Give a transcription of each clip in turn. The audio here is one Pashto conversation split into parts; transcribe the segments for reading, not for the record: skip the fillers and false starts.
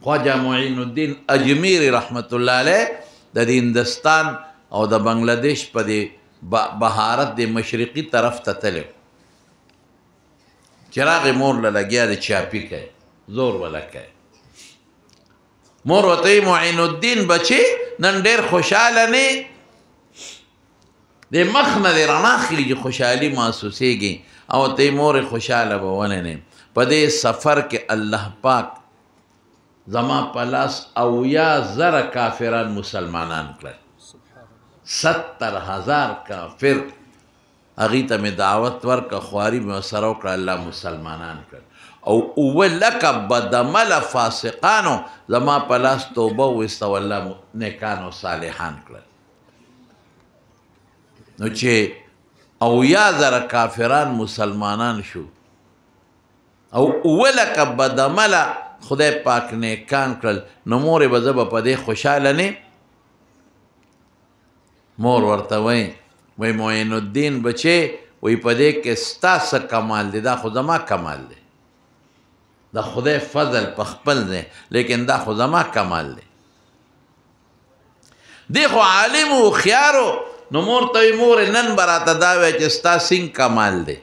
خواجه معین الدین اجمیری رحمت الله علیه د هندستان او د بنگلادیش په د بهارت د مشرقي طرف ته تللی چې راغې مور له لګیا د چاپي کوي زور وله کوي مور ورته وایي معین الدین بچې نن ډېر خوشحاله نه د مخ نه دې رڼا خلي چې خوشحالي محسوسېږي او ورته یې مورې خوشحاله به ولې نه په دې سفر کې الله پاک زما په لاس 80,000 کافران مسلمانان کړل 70,000 کافر هغې ته مې دعوت ورکړه خواري مې ورسره وکړه الله مسلمانان کړل او 7 بدعمله فاسقانو زما په لاس توبه وویسته او الله نیکان او صالحان کړل نو چې 80,000 کافران مسلمانان شو او 7 بدعمله خدای پاک نیکان کړل نو مورې به زه به په دې خوشحاله نه مور ورته وایي معین الدین بچې وایي په دې کې ستا څه کمال دی دا خو زما کمال دی د خدای فضل په خپل دی لیکن دا خو زما کمال دی دی خو عالم و هوښیارو نو مور ته وایي مورې نن به راته دا وایه چې ستا سینګ کمال دی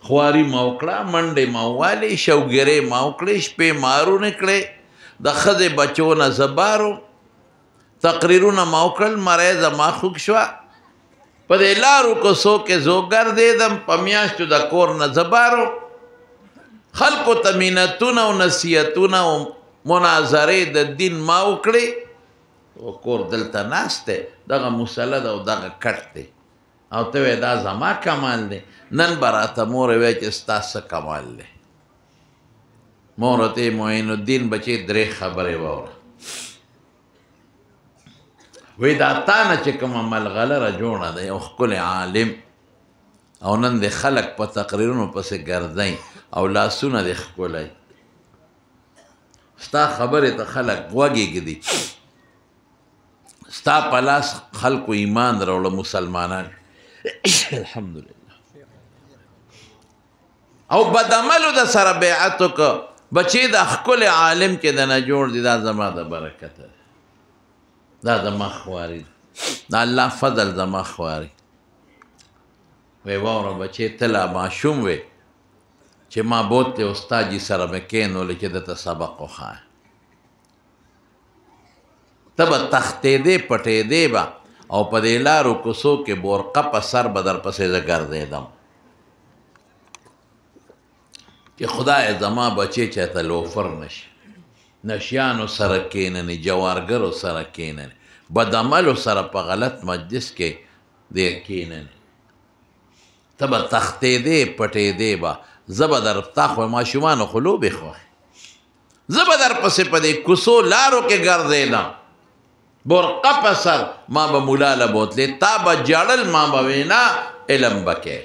خواري ما وکړه منډې ما ووالې شوګیرې ما وکړې شپې مارونه کړې د ښځې بچو نه زه بارو تقریرونه ما وکړل مرۍ زما خوږ شوه په دې لارو کوڅو کې زه وګرځېدم په میاشتو د کور نه زه بارو خلکو ته مینتونه او نصیحتونه او مناظرې د دین ما وکړې کور دلته ناست دی دغه مسله ده او دغه کټ دی او ته وایې دا زما کمال دی نن به راته مورې وایي چې ستا څه کمال دی مور ورته معین الدین بچې 3 خبرې واوره وایي دا تا نه چې کومه ملغلره جوړه ده یو ښکلی عالم او نن د خلک په تقریرونو پسې ګرځئ او لاسونه دې ښکلی ستا خبرې ته خلک غوږ ږدي ستا په لاس خلکو ایمان راوړه مسلمانان الحمدلله او بدعملو د سره بیعت وکړه بچې د ښکلی عالم کې دنه جوړ دي دا زما د برکته دا زما خواري ده د الله فضل زما خواري وی واوره بچې ته لا ماشوم وې چې ما بوتلې استاد جي سره مې کښېنولې چې درته سبق وښایه ته به تښتېدې پټېدې به او په دې لارو کوڅو کې بورقه په سر به درپسې زه ګرځېدم چې خدای زما بچې چاته لوفر نشي نشیانو سره کښېننې جوارګرو سره کښېننې بدعملو سره په غلط مجلس کې دی کښېننې ته به تښتېدې پټېدې به زه به تا خو ماشومانو خو لوبې خوښې زه به درپسې په دې کوڅو لارو کې ګرځېدم برقه په سر ما به مولا له بوتلې تا به جړل ما به وینا علم به کې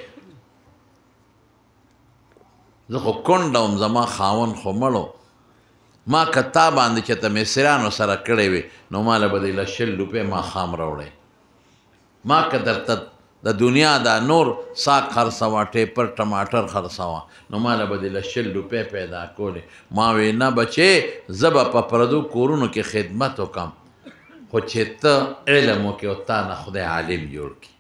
زه خو کونډه وم زما خاوند خو مړو ما که تا باندې چې ته مصریانو سره کړی وې نو ماله به دې له 100 روپۍ ماښام راوړی ما که درته د دنیا دا نور ساګ خرڅوه ټیپر ټماټر خرڅوه نو ماله به دې له 100 روپۍ پیدا کولې ما وې نه بچې زه به په پردو کورونو کې خدمت وکړم خو چې ته علم وکړې او تا نه خدای عالم جوړ کړي